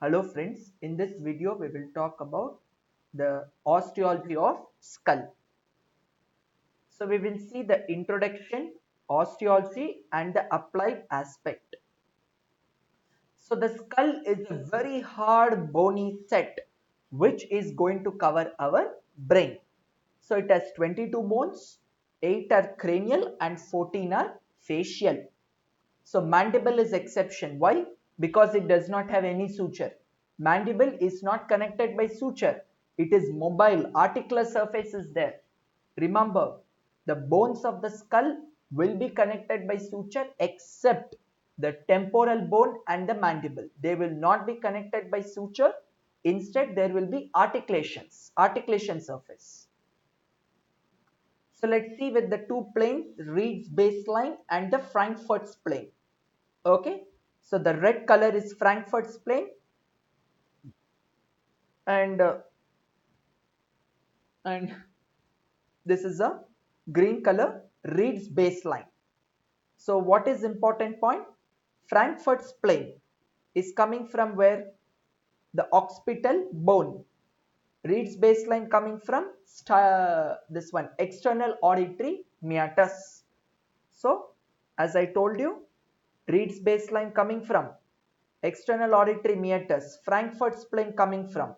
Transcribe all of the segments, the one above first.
Hello friends, in this video we will talk about the osteology of skull. So we will see the introduction, osteology and the applied aspect. So the skull is a very hard bony set which is going to cover our brain. So it has 22 bones, 8 are cranial and 14 are facial. So mandible is exception. Why? Because it does not have any suture. Mandible is not connected by suture. It is mobile. Articular surface is there. Remember, the bones of the skull will be connected by suture except the temporal bone and the mandible. They will not be connected by suture. Instead, there will be articulation surface. So let's see with the two planes, Reed's baseline and the Frankfurt's plane. Okay, so the red color is Frankfurt's plane, and and this is a green color Reed's baseline. So what is important point? Frankfurt's plane is coming from where? The occipital bone. Reed's baseline coming from this one, external auditory meatus. So as I told you, Reed's baseline coming from external auditory meatus, Frankfurt's plane coming from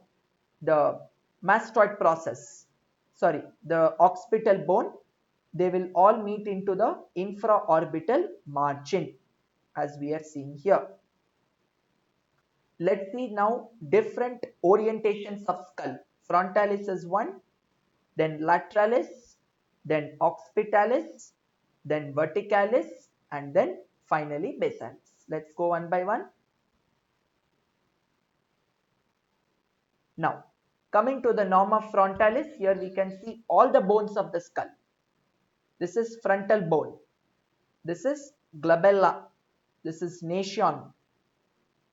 the mastoid process, sorry, the occipital bone. They will all meet into the infraorbital margin as we are seeing here. Let's see now different orientations of skull. Frontalis is one, then lateralis, then occipitalis, then verticalis, and then finally basalis. Let's go one by one. Now, coming to the norma frontalis, here we can see all the bones of the skull. This is frontal bone. This is glabella. This is nasion.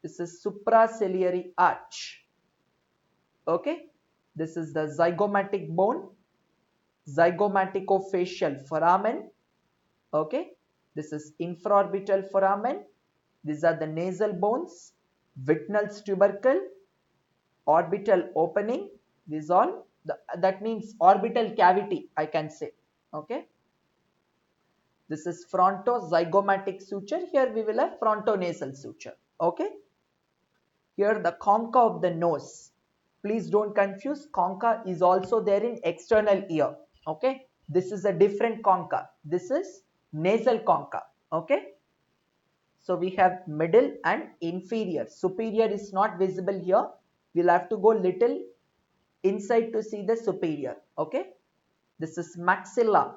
This is supraciliary arch. Okay. This is the zygomatic bone, zygomaticofacial foramen. Okay. This is infraorbital foramen. These are the nasal bones, Whitnell's tubercle, orbital opening. These all that means orbital cavity, I can say. Okay. This is frontozygomatic suture. Here we will have frontonasal suture. Okay. Here the concha of the nose. Please don't confuse. Concha is also there in external ear. Okay. This is a different concha. This is nasal concha. Okay. So we have middle and inferior. Superior is not visible here. We'll have to go little inside to see the superior. Okay. This is maxilla.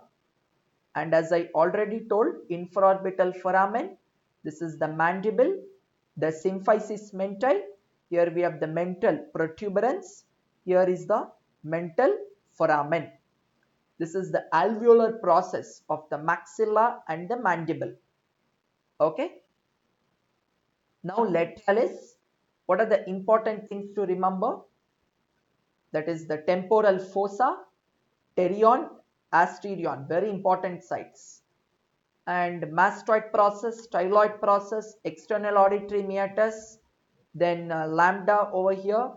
And as I already told, infraorbital foramen. This is the mandible. The symphysis mental. Here we have the mental protuberance. Here is the mental foramen. This is the alveolar process of the maxilla and the mandible. Okay. Now lateralis. What are the important things to remember? That is the temporal fossa, pterion, asterion, very important sites. And mastoid process, styloid process, external auditory meatus, then lambda over here,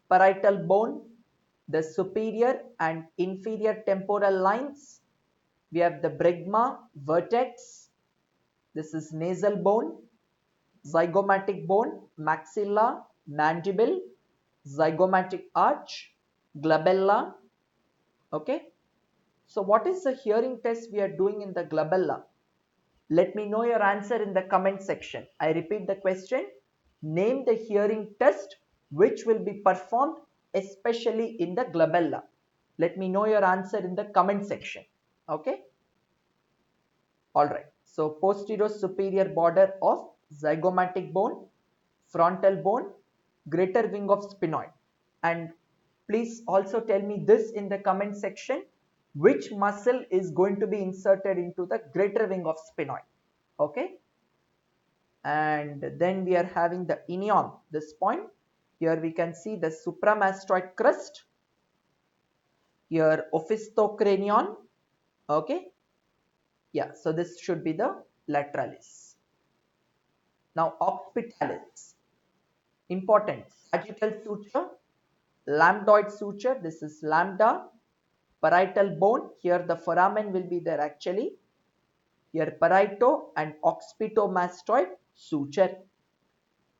parietal bone, the superior and inferior temporal lines. We have the bregma, vertex. This is nasal bone, zygomatic bone, maxilla, mandible, zygomatic arch, glabella. Okay. So what is the hearing test we are doing in the glabella? Let me know your answer in the comment section. I repeat the question. Name the hearing test which will be performed especially in the glabella. Let me know your answer in the comment section. Okay. Alright. So posterior superior border of zygomatic bone, frontal bone, greater wing of sphenoid. And please also tell me this in the comment section. Which muscle is going to be inserted into the greater wing of sphenoid? Okay. And then we are having the inion, this point. Here we can see the supramastoid crust. Here ophistocranion. Okay. Yeah, so this should be the lateralis. Now occipitalis. Important. Sagittal suture, lambdoid suture, this is lambda, parietal bone, here the foramen will be there actually, here parieto and occipitomastoid suture.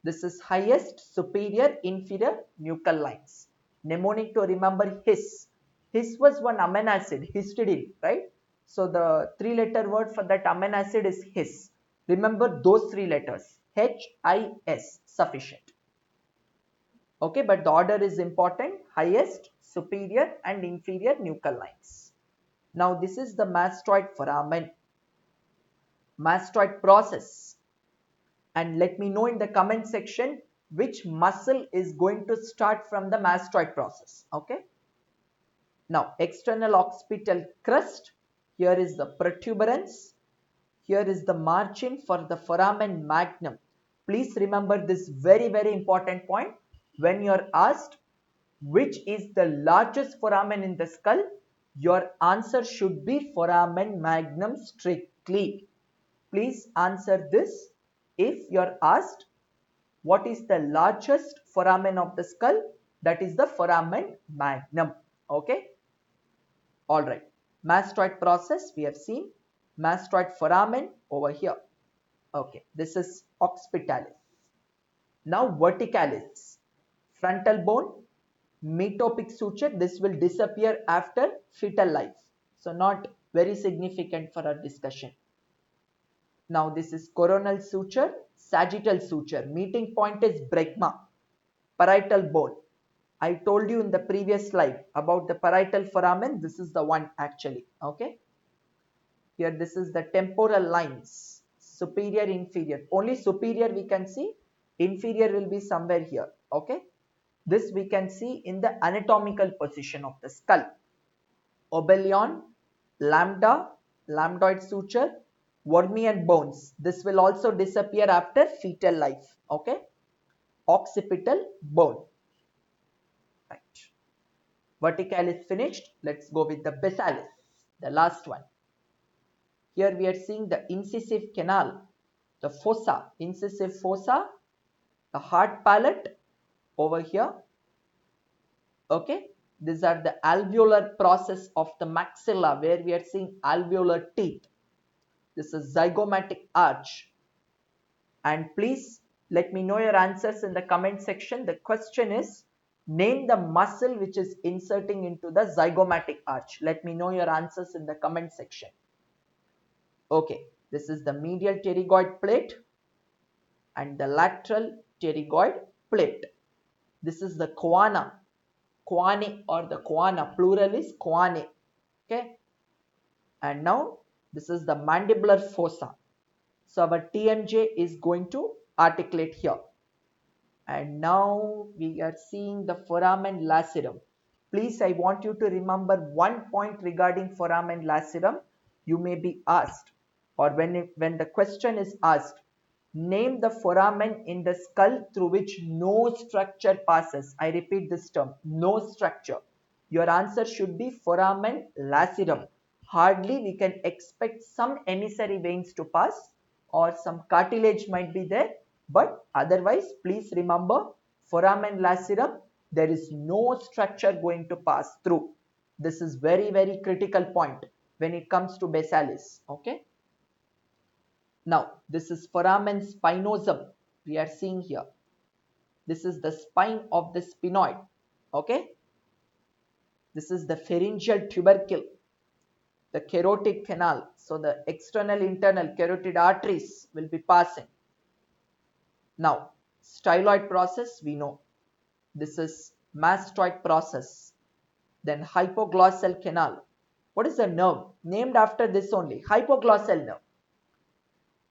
This is highest, superior, inferior nuchal lines. Mnemonic to remember his. His was one amino acid, histidine, right? So the three-letter word for that amino acid is his. Remember those three letters, H-I-S, sufficient. Okay, but the order is important, highest, superior and inferior nuchal lines. Now this is the mastoid foramen, mastoid process, and let me know in the comment section which muscle is going to start from the mastoid process. Okay, now external occipital crest, here is the protuberance, here is the margin for the foramen magnum. Please remember this very important point. When you are asked which is the largest foramen in the skull, your answer should be foramen magnum strictly. Please answer this if you are asked what is the largest foramen of the skull, that is the foramen magnum. Okay, all right. Mastoid process we have seen, mastoid foramen over here. Okay, this is occipitalis. Now verticalis, frontal bone, metopic suture, this will disappear after fetal life, so not very significant for our discussion. Now this is coronal suture, sagittal suture, meeting point is brecma, parietal bone. I told you in the previous slide about the parietal foramen, this is the one actually. Okay, here this is the temporal lines, superior, inferior, only superior we can see, inferior will be somewhere here. Okay, this we can see in the anatomical position of the skull. Obelion, lambda, lambdoid suture, wormian bones, this will also disappear after fetal life. Okay, occipital bone. Right, vertical is finished. Let's go with the basalis, the last one. Here we are seeing the incisive canal, the fossa, incisive fossa, the hard palate over here. Okay, these are the alveolar process of the maxilla where we are seeing alveolar teeth. This is zygomatic arch. And please let me know your answers in the comment section. The question is, name the muscle which is inserting into the zygomatic arch. Let me know your answers in the comment section. Okay, this is the medial pterygoid plate and the lateral pterygoid plate. This is the choana, choane or the choana, plural is choane. Okay, and now this is the mandibular fossa. So our TMJ is going to articulate here. And now we are seeing the foramen lacerum. Please, I want you to remember one point regarding foramen lacerum. You may be asked, or when the question is asked, name the foramen in the skull through which no structure passes. I repeat this term, no structure. Your answer should be foramen lacerum. Hardly we can expect some emissary veins to pass or some cartilage might be there, but otherwise please remember foramen lacerum, there is no structure going to pass through. This is very critical point when it comes to basalis. Okay, now this is foramen spinosum we are seeing here. This is the spine of the sphenoid. Okay, this is the pharyngeal tubercle, the carotid canal, so the external internal carotid arteries will be passing. Now styloid process we know, this is mastoid process. Then hypoglossal canal, what is the nerve named after this only? Hypoglossal nerve.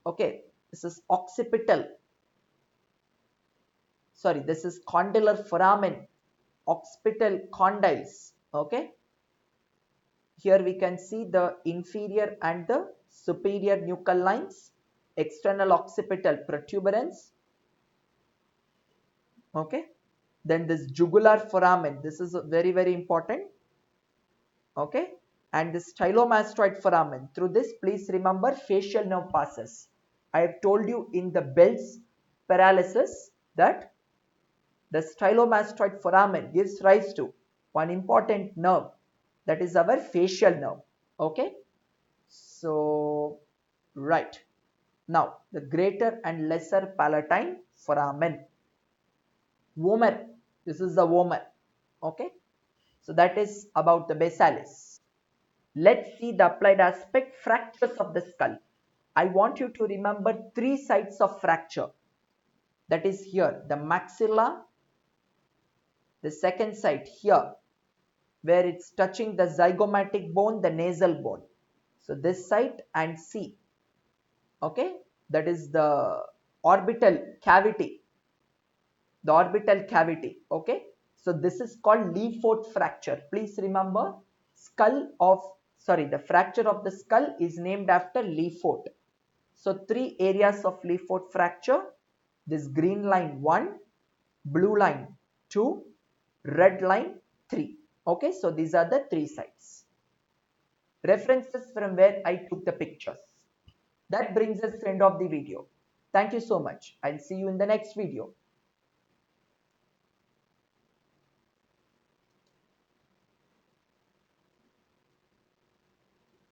Okay, this is occipital, sorry, this is condylar foramen, occipital condyles. Okay, here we can see the inferior and the superior nuchal lines, external occipital protuberance. Okay, then this jugular foramen, this is very important. Okay, and this stylomastoid foramen, through this please remember facial nerve passes. I have told you in the Bell's paralysis that The stylomastoid foramen gives rise to one important nerve, that is our facial nerve. Okay, so right now the greater and lesser palatine foramen. Vomer, this is the vomer. Okay, so that is about the basalis. Let's see the applied aspect fractures of the skull. I want you to remember three sites of fracture. That is here, the maxilla, the second site here, where it's touching the zygomatic bone, the nasal bone. So this site and C, okay, that is the orbital cavity, okay. So this is called Leafort fracture. Please remember, the fracture of the skull is named after Leafort. So three areas of Leafort fracture, this green line 1, blue line 2, red line 3. Okay, so these are the three sites. References from where I took the pictures. That brings us to the end of the video. Thank you so much. I'll see you in the next video.